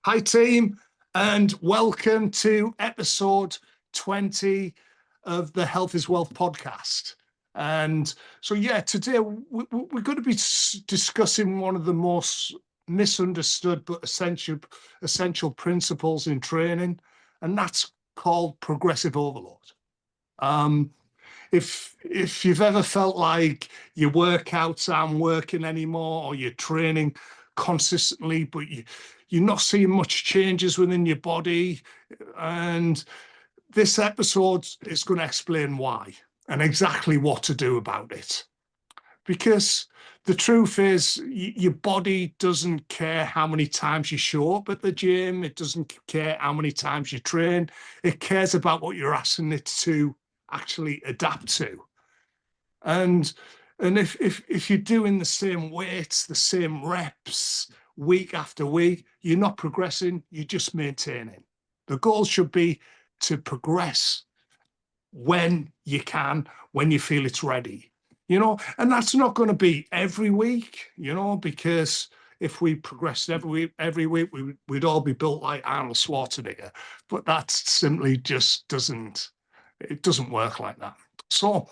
Hi, team, and welcome to episode 20 of the Health is Wealth podcast. And so, today we're going to be discussing one of the most misunderstood but essential principles in training, and that's called progressive overload. Um, if you've ever felt like your workouts aren't working anymore, or you're training consistently but you're not seeing much changes within your body, and this episode is going to explain why and exactly what to do about it. Because the truth is, your body doesn't care how many times you show up at the gym. It doesn't care how many times you train. It cares about what you're asking it to actually adapt to. And if you're doing the same weights, the same reps week after week, you're not progressing, you're just maintaining. The goal should be to progress when you can, when you feel it's ready. And that's not going to be every week, because if we progressed every week, we'd all be built like Arnold Schwarzenegger. But that simply just doesn't work like that. So,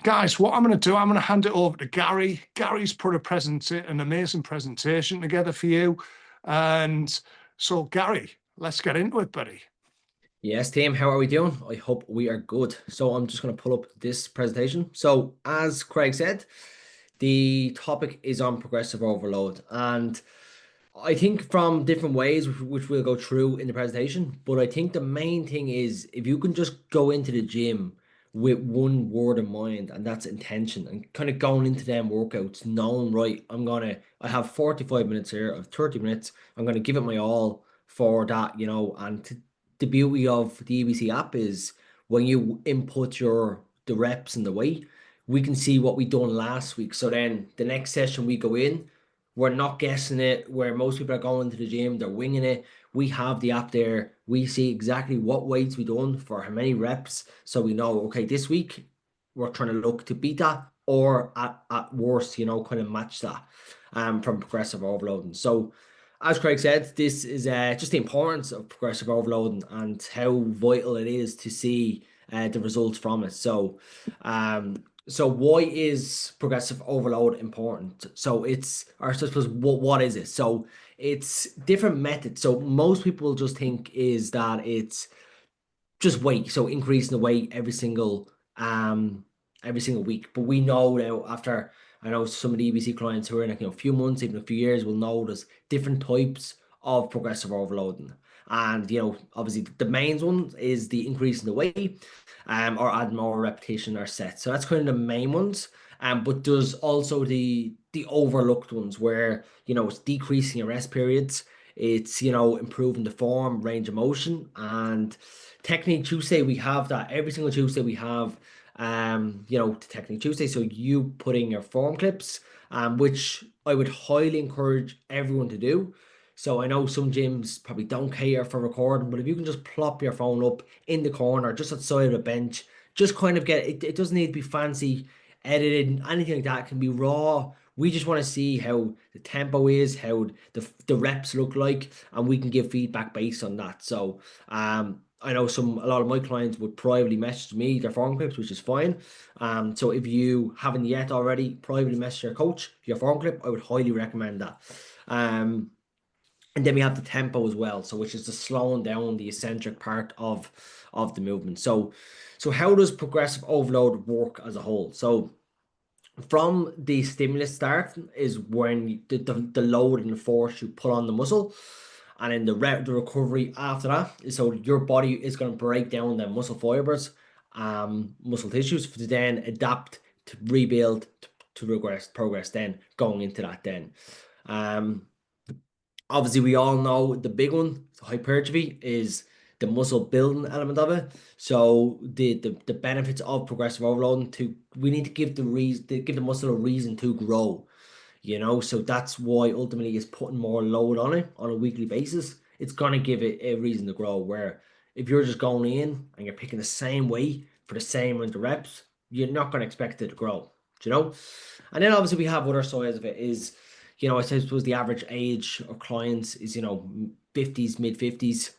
guys, what I'm going to do, I'm going to hand it over to Gary. Gary's put an amazing presentation together for you. And so, Gary, let's get into it, buddy. Yes, team, how are we doing? I hope we are good. So I'm just going to pull up this presentation. So as Craig said, the topic is on progressive overload. And I think from different ways, which we'll go through in the presentation, but I think the main thing is if you can just go into the gym with one word in mind, and that's intention, and kind of going into them workouts, knowing, right, I have 45 minutes here, I have 30 minutes, I'm going to give it my all for that, the beauty of the EBC app is when you input the reps and the weight, we can see what we done last week. So then the next session we go in, we're not guessing it, where most people are going to the gym, they're winging it. We have the app there. We see exactly what weights we done for how many reps. So we know, okay, this week we're trying to look to beat that or at worst, kind of match that from progressive overloading. So as Craig said, this is just the importance of progressive overloading and how vital it is to see the results from it. So why is progressive overload important? Or I suppose, what is it? So it's different methods. So most people just think is that it's just weight, so increasing the weight every single week. But we know now after I know some of the EBC clients who are in like, a few months, even a few years, will notice different types of progressive overloading. And obviously the main one is the increase in the weight, or add more repetition or set. So that's kind of the main ones. But there's also the overlooked ones where it's decreasing your rest periods, it's improving the form, range of motion, and Technique Tuesday, we have that every single Tuesday. We have, the Technique Tuesday. So you put in your form clips, which I would highly encourage everyone to do. So I know some gyms probably don't care for recording, but if you can just plop your phone up in the corner, just outside of the bench, just kind of get it. It doesn't need to be fancy edited, anything like that. It can be raw. We just want to see how the tempo is, how the reps look like, and we can give feedback based on that. So I know a lot of my clients would privately message me their form clips, which is fine. So if you haven't yet already privately message your coach your form clip, I would highly recommend that. Um, and then we have the tempo as well, so which is the slowing down the eccentric part of the movement. So how does progressive overload work as a whole? So from the stimulus start is when the load and the force you put on the muscle, and then the recovery after that is so your body is going to break down the muscle fibers, muscle tissues to then adapt to rebuild to progress then going into that then. Um, Obviously, we all know the big one, hypertrophy, is the muscle building element of it. So the benefits of progressive overloading we need to give give the muscle a reason to grow. So that's why ultimately is putting more load on it on a weekly basis. It's gonna give it a reason to grow. Where if you're just going in and you're picking the same weight for the same amount of reps, you're not gonna expect it to grow. You know? And then obviously we have other sides of it is I suppose the average age of clients is, 50s, mid 50s,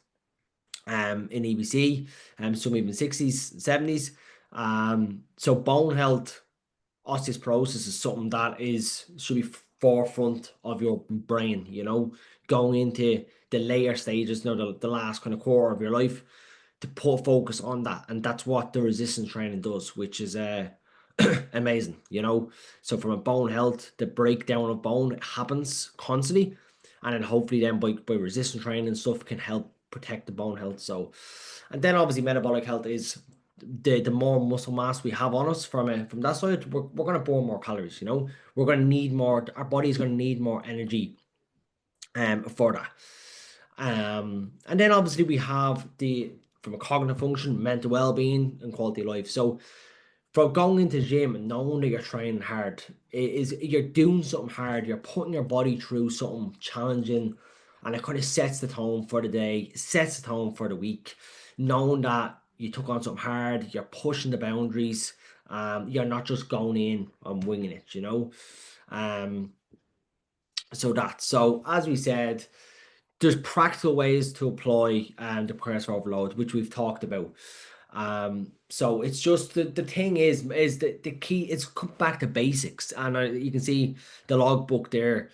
in EBC, some even 60s, 70s. So bone health, osteoporosis is something that should be forefront of your brain, going into the later stages, the last kind of quarter of your life, to put focus on that. And that's what the resistance training does, which is amazing, So from a bone health, the breakdown of bone happens constantly. And then hopefully then by resistance training and stuff can help protect the bone health. So, and then obviously metabolic health is the more muscle mass we have on us from that side, we're going to burn more calories, we're going to need more, our body's going to need more energy for that. And then obviously we have from a cognitive function, mental well-being and quality of life. So from going into the gym and knowing that you're training hard, you're doing something hard, you're putting your body through something challenging, and it kind of sets the tone for the day, sets the tone for the week, knowing that you took on something hard, you're pushing the boundaries, you're not just going in and winging it, Um, so as we said, there's practical ways to apply the progressive overload, which we've talked about. So it's just the thing is the key is come back to basics, and you can see the logbook there,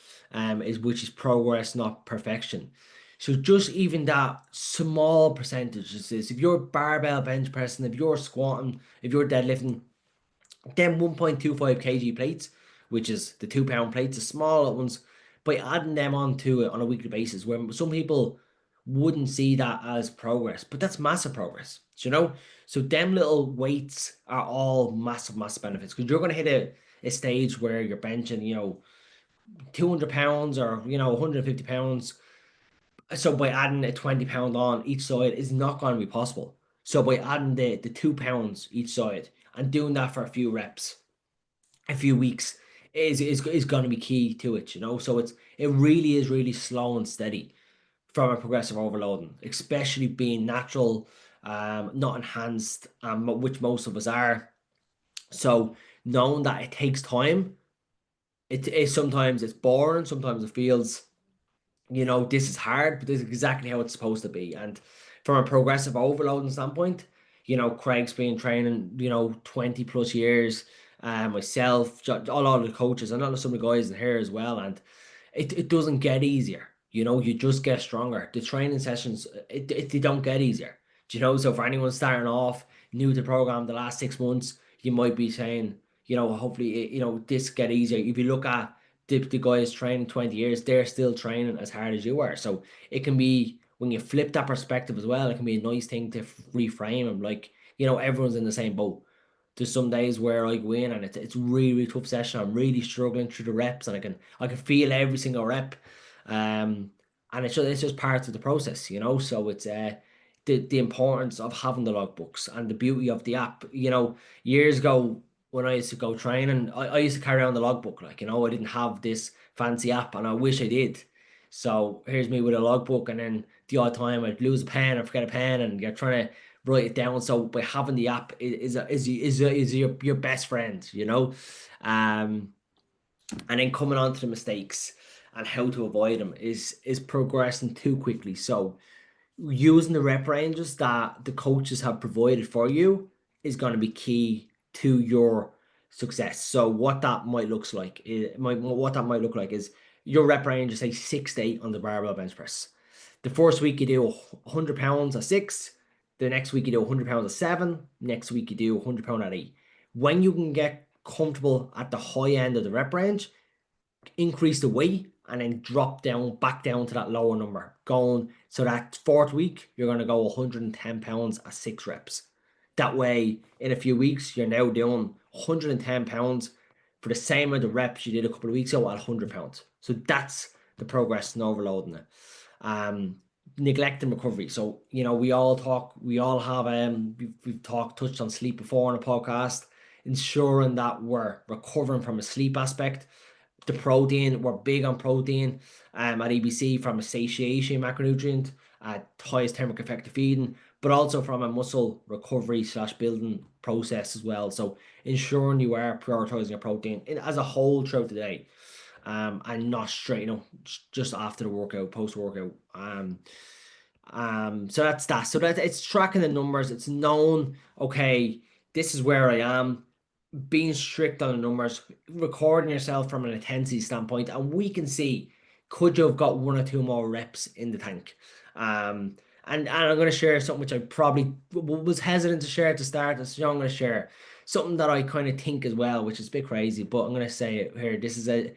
which is progress, not perfection. So just even that small percentage is if you're barbell bench pressing, if you're squatting, if you're deadlifting, then 1.25 kg plates, which is the 2 pound plates, the smaller ones, by adding them onto it on a weekly basis, where some people wouldn't see that as progress, but that's massive progress, So them little weights are all massive, massive benefits because you're going to hit a stage where you're benching, 200 pounds or, 150 pounds. So by adding a 20 pound on each side is not going to be possible. So by adding the 2 pounds each side and doing that for a few reps, a few weeks is going to be key to it, So it really is really slow and steady from a progressive overloading, especially being natural, not enhanced, which most of us are. So knowing that it takes time, it is sometimes it's boring, sometimes it feels this is hard, but this is exactly how it's supposed to be. And from a progressive overloading standpoint, Craig's been training, 20 plus years, myself, a lot of the coaches, and I know some of the guys in here as well. And it doesn't get easier, you just get stronger. The training sessions, they don't get easier. So for anyone starting off new to the program the last 6 months, you might be saying, hopefully, this get easier. If you look at the guys training 20 years, they're still training as hard as you are. So it can be when you flip that perspective as well, it can be a nice thing to reframe them. Like, everyone's in the same boat. There's some days where I go in and it's really, really tough session. I'm really struggling through the reps and I can feel every single rep. Um and it's just part of the process, So it's the importance of having the logbooks and the beauty of the app. Years ago when I used to go training, I used to carry around the logbook, like, I didn't have this fancy app and I wish I did. So here's me with a logbook, and then the odd time I'd lose a pen or forget a pen and you're trying to write it down. So by having the app is your best friend, Um, and then coming on to the mistakes and how to avoid them is progressing too quickly. So using the rep ranges that the coaches have provided for you is going to be key to your success. So what that might look like is your rep range is say 6 to 8 on the barbell bench press. The first week you do 100 pounds at 6. The next week you do 100 pounds at 7. Next week you do 100 pound at 8. When you can get comfortable at the high end of the rep range, increase the weight and then drop down back down to that lower number. Going so that fourth week, you're going to go 110 pounds at 6 reps. That way, in a few weeks, you're now doing 110 pounds for the same amount of reps you did a couple of weeks ago at 100 pounds. So that's the progress in overloading it. Neglect and recovery. So, we all have, we've touched on sleep before on a podcast, ensuring that we're recovering from a sleep aspect. The protein, we're big on protein at EBC from a satiation macronutrient, highest thermic effect of feeding, but also from a muscle recovery slash building process as well. So ensuring you are prioritizing your protein as a whole throughout the day. and not straight, just after the workout, post workout. So that's that. So that it's tracking the numbers. It's known, okay, this is where I am. Being strict on the numbers, recording yourself from an intensity standpoint, and we can see, could you have got one or two more reps in the tank? And I'm going to share something which I probably was hesitant to share at the start. So I'm going to share something that I kind of think as well, which is a bit crazy, but I'm going to say it here. This is a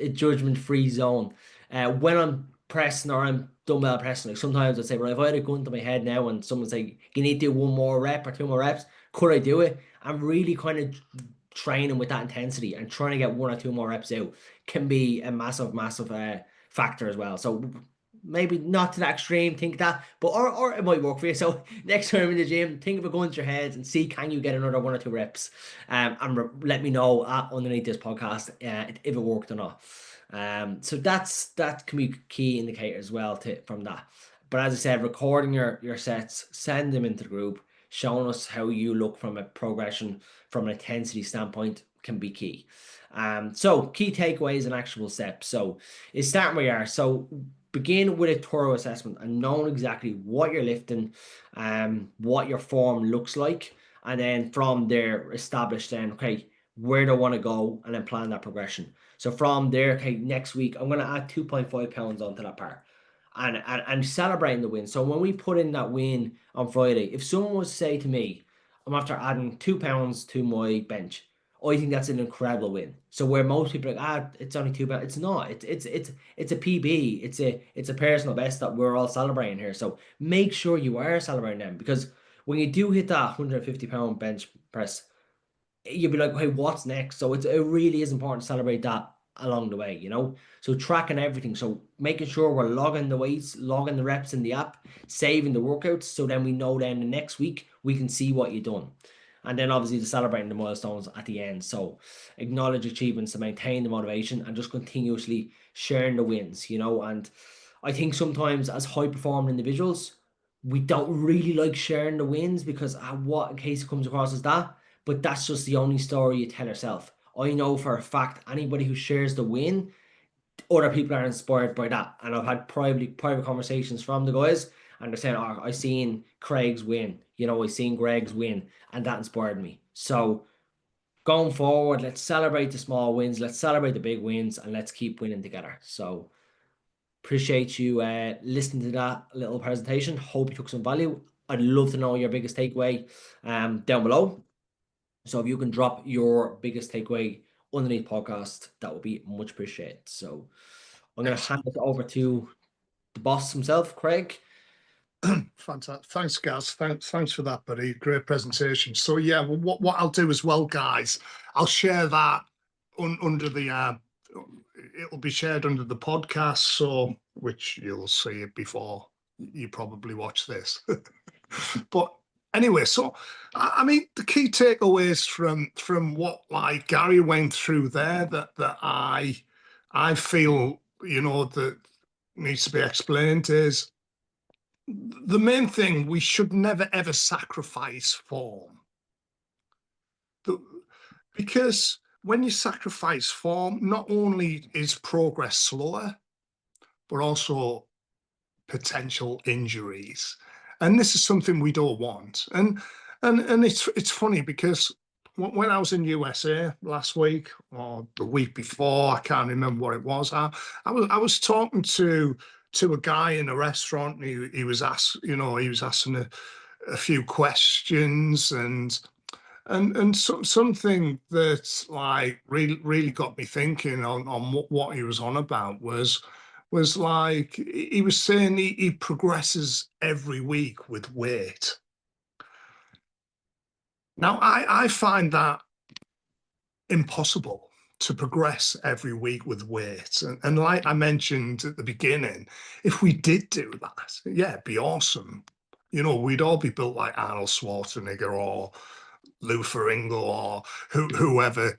judgment-free zone. When I'm pressing or I'm dumbbell pressing, like sometimes I'd say, well, if I had a gun to my head now and someone's like, you need to do one more rep or two more reps, could I do it? I'm really kind of training with that intensity and trying to get one or two more reps out can be a massive factor as well. So maybe not to that extreme, think that, but or it might work for you. So next time in the gym, think of a gun to your head and see, can you get another one or two reps? And let me know underneath this podcast if it worked or not. So that can be key indicator as well from that. But as I said, recording your sets, send them into the group, showing us how you look from a progression from an intensity standpoint can be key. So key takeaways and actionable steps. So it's starting where you are. So begin with a thorough assessment and knowing exactly what you're lifting, what your form looks like, and then from there establish then, okay, where do I want to go, and then plan that progression. So from there, okay, next week I'm going to add 2.5 pounds onto that part. And celebrating the win. So when we put in that win on Friday, if someone was to say to me, I'm after adding 2 pounds to my bench, I think that's an incredible win. So where most people are like, it's only 2 pounds. It's not. It's a PB. It's a personal best that we're all celebrating here. So make sure you are celebrating them, because when you do hit that 150-pound bench press, you'll be like, hey, what's next? So it really is important to celebrate that along the way. So tracking everything. So making sure we're logging the weights, logging the reps in the app, saving the workouts. So then we know then the next week we can see what you've done. And then obviously the celebrating the milestones at the end. So acknowledge achievements to maintain the motivation and just continuously sharing the wins. And I think sometimes as high performing individuals, we don't really like sharing the wins because what in case it comes across as that, but that's just the only story you tell yourself. I know for a fact anybody who shares the win, other people are inspired by that. And I've had private conversations from the guys, and they're saying, oh, I seen Craig's win, I seen Greg's win, and that inspired me. So going forward, let's celebrate the small wins, let's celebrate the big wins, and let's keep winning together. So appreciate you listening to that little presentation. Hope you took some value. I'd love to know your biggest takeaway down below. So if you can drop your biggest takeaway underneath podcast, that would be much appreciated. So I'm going to hand it over to the boss himself, Craig. Fantastic. Thanks, Gaz. Thanks for that, buddy. Great presentation. So yeah, well, what I'll do as well, guys, I'll share that under the. It'll be shared under the podcast, so which you'll see it before you probably watch this. But anyway, so I mean, the key takeaways from what like Gary went through there that I feel that needs to be explained is the main thing: we should never ever sacrifice form. Because when you sacrifice form, not only is progress slower, but also potential injuries. And this is something we don't want. And it's funny because when I was in USA last week or the week before, I can't remember what it was. I was talking to a guy in a restaurant. He was asking a few questions, and something that like really got me thinking on what he was on about was like he was saying he progresses every week with weight. Now I find that impossible to progress every week with weight. And like I mentioned at the beginning, if we did do that, yeah, it'd be awesome. We'd all be built like Arnold Schwarzenegger or Lou Ferrigno or whoever,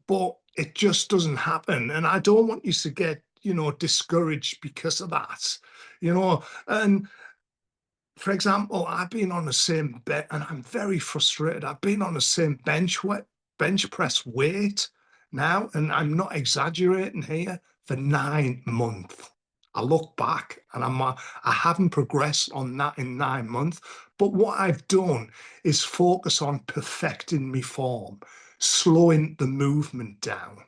but it just doesn't happen. And I don't want you to get, discouraged because of that, and for example, I've been on the same and I'm very frustrated. I've been on the same bench press weight now, and I'm not exaggerating here, for 9 months. I look back and I haven't progressed on that in 9 months. But what I've done is focus on perfecting my form, slowing the movement down,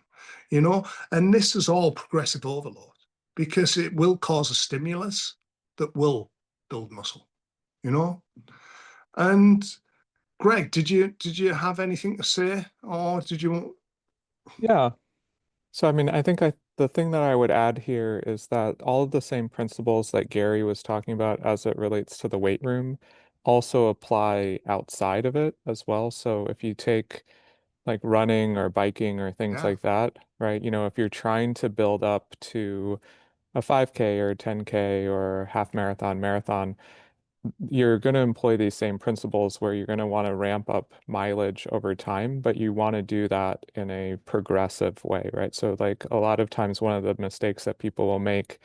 you know, and this is all progressive overload because it will cause a stimulus that will build muscle, you know. And Greg, did you have anything to say, or did you? Yeah. So I mean, I think the thing that I would add here is that all of the same principles that Gary was talking about as it relates to the weight room also apply outside of it as well. So if you take like running or biking or things Yeah, like that, right? If you're trying to build up to a 5K or 10K or half marathon, marathon, you're going to employ these same principles where you're going to want to ramp up mileage over time, but you want to do that in a progressive way, right? So like a lot of times one of the mistakes that people will make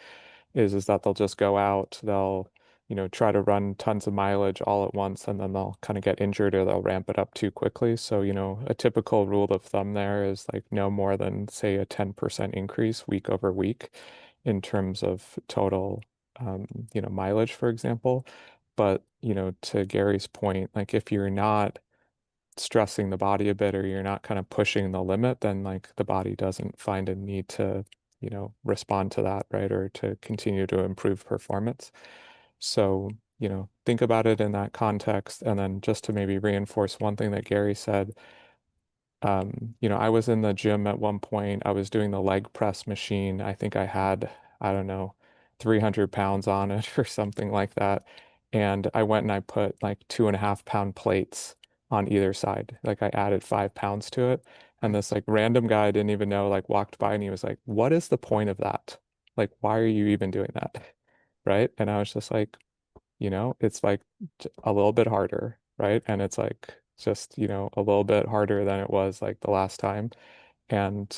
is that they'll just go out, they'll, try to run tons of mileage all at once and then they'll kind of get injured or they'll ramp it up too quickly. So, a typical rule of thumb there is like no more than say a 10% increase week over week in terms of total mileage, for example. But, to Gary's point, like if you're not stressing the body a bit or you're not kind of pushing the limit, then like the body doesn't find a need to, respond to that, right? Or to continue to improve performance. So, think about it in that context. And then just to maybe reinforce one thing that Gary said, I was in the gym at one point. I was doing the leg press machine. I think I had, I don't know, 300 pounds on it or something like that. And I went and I put like 2.5 pound plates on either side. Like I added 5 pounds to it. And this like random guy I didn't even know like walked by and he was like, "What is the point of that? Like, why are you even doing that?" Right? And I was just like, it's like a little bit harder, right? And it's like just, a little bit harder than it was like the last time. And,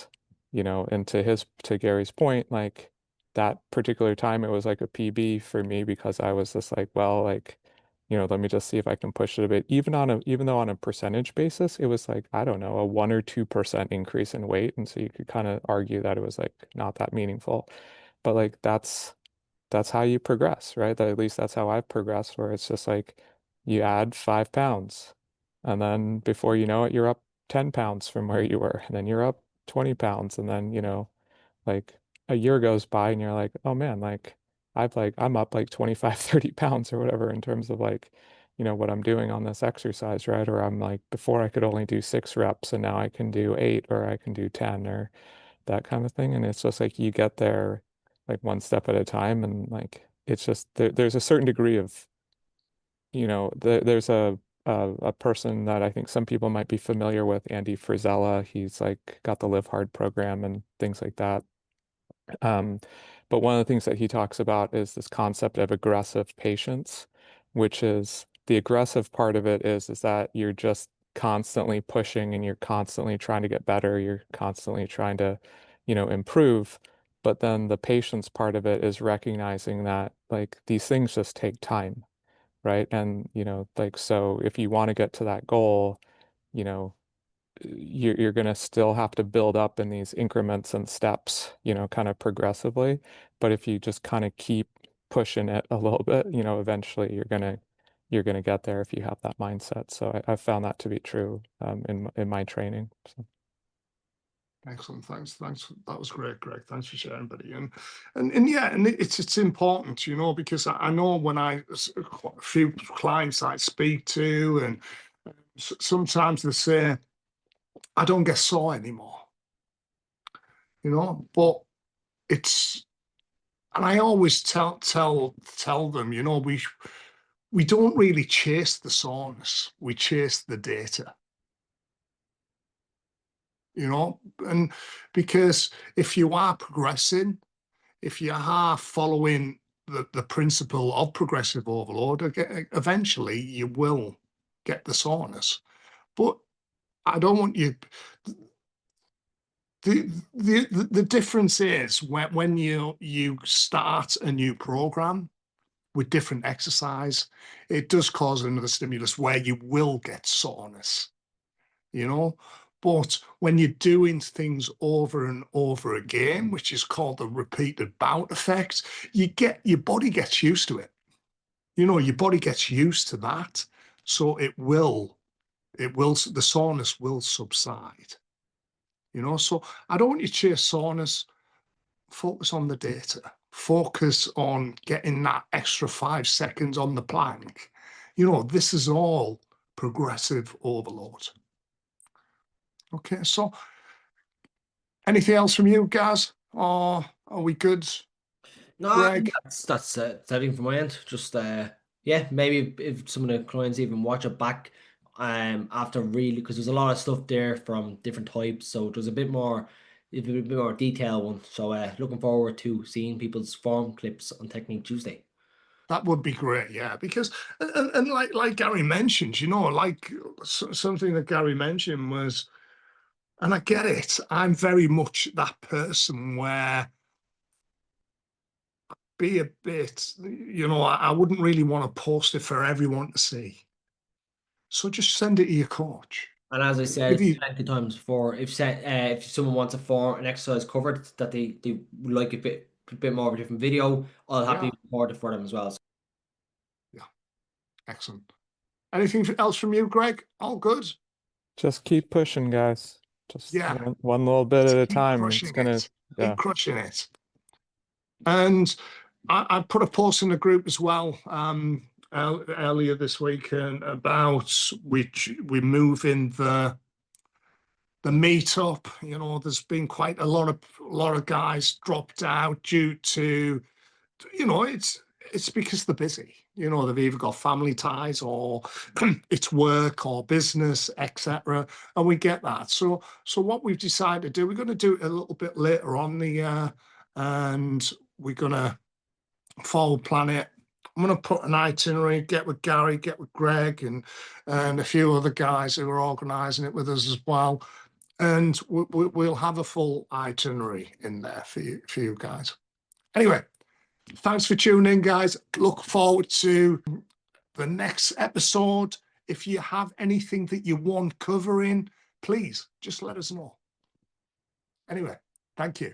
and to Gary's point, like that particular time, it was like a PB for me because I was just like, well, like, let me just see if I can push it a bit. Even though on a percentage basis, it was like, I don't know, a 1 or 2% increase in weight. And so you could kind of argue that it was like not that meaningful. But like that's how you progress, right? At least that's how I've progressed, where it's just like you add 5 pounds, and then before you know it, you're up 10 pounds from where you were, and then you're up 20 pounds, and then, like a year goes by and you're like, oh man, like I'm up like 25, 30 pounds or whatever in terms of like, what I'm doing on this exercise, right? Or I'm like, before I could only do 6 reps and now I can do 8 or I can do 10 or that kind of thing. And it's just like you get there like one step at a time. And like it's just there's a certain degree of, there's a person that I think some people might be familiar with, Andy Frisella. He's like got the Live Hard program and things like that. Um, but one of the things that he talks about is this concept of aggressive patience, which is the aggressive part of it is that you're just constantly pushing and you're constantly trying to get better. You're constantly trying to, improve. But then the patience part of it is recognizing that like these things just take time, right? And, like, so if you want to get to that goal, you know, you're going to still have to build up in these increments and steps, kind of progressively. But if you just kind of keep pushing it a little bit, eventually you're gonna get there if you have that mindset. So I've found that to be true in my training. So. excellent. Thanks. That was great, Greg. Thanks for sharing, buddy. And yeah, and it's important, because I know when a few clients I speak to, and sometimes they say, I don't get sore anymore, but it's, and I always tell them, we don't really chase the soreness, we chase the data, and because if you are progressing, if you are following the principle of progressive overload, eventually you will get the soreness. But I don't want you. The difference is when you start a new program with different exercise, it does cause another stimulus where you will get soreness, you know. But when you're doing things over and over again, which is called the repeated bout effect, your body gets used to it. Your body gets used to that. So the soreness will subside. So I don't want you to chase soreness. Focus on the data. Focus on getting that extra 5 seconds on the plank. This is all progressive overload. Okay, so anything else from you, Gaz? Or are we good? No, Greg? that's everything from my end. Just yeah, maybe if some of the clients even watch it back after really, because there's a lot of stuff there from different types, so there's a bit more detailed one. So looking forward to seeing people's form clips on Technique Tuesday. That would be great, yeah. Because and like Gary mentioned, like something that Gary mentioned was, and I get it. I'm very much that person where be a bit, I wouldn't really want to post it for everyone to see. So just send it to your coach. And as I If said you, plenty of times before, if someone wants an exercise covered that they would like a bit more of a different video, I'll happily yeah, record it for them as well. yeah, excellent. Anything else from you, Greg? All good? Just keep pushing, guys. Just Yeah, one little bit at just a keep time. It's crushing gonna, it. yeah. Keep crushing it. And I put a post in the group as well earlier this week about which we move in the meetup. There's been quite a lot of guys dropped out due to, it's because they're busy. They've either got family ties or it's work or business, etc. And we get that. So what we've decided to do, we're going to do it a little bit later on the year, and we're going to forward plan it. I'm going to put an itinerary, get with Gary, get with Greg, and a few other guys who are organising it with us as well. And we'll have a full itinerary in there for you guys. Anyway, thanks for tuning in, guys. Look forward to the next episode. If you have anything that you want covering, please just let us know. Anyway, thank you.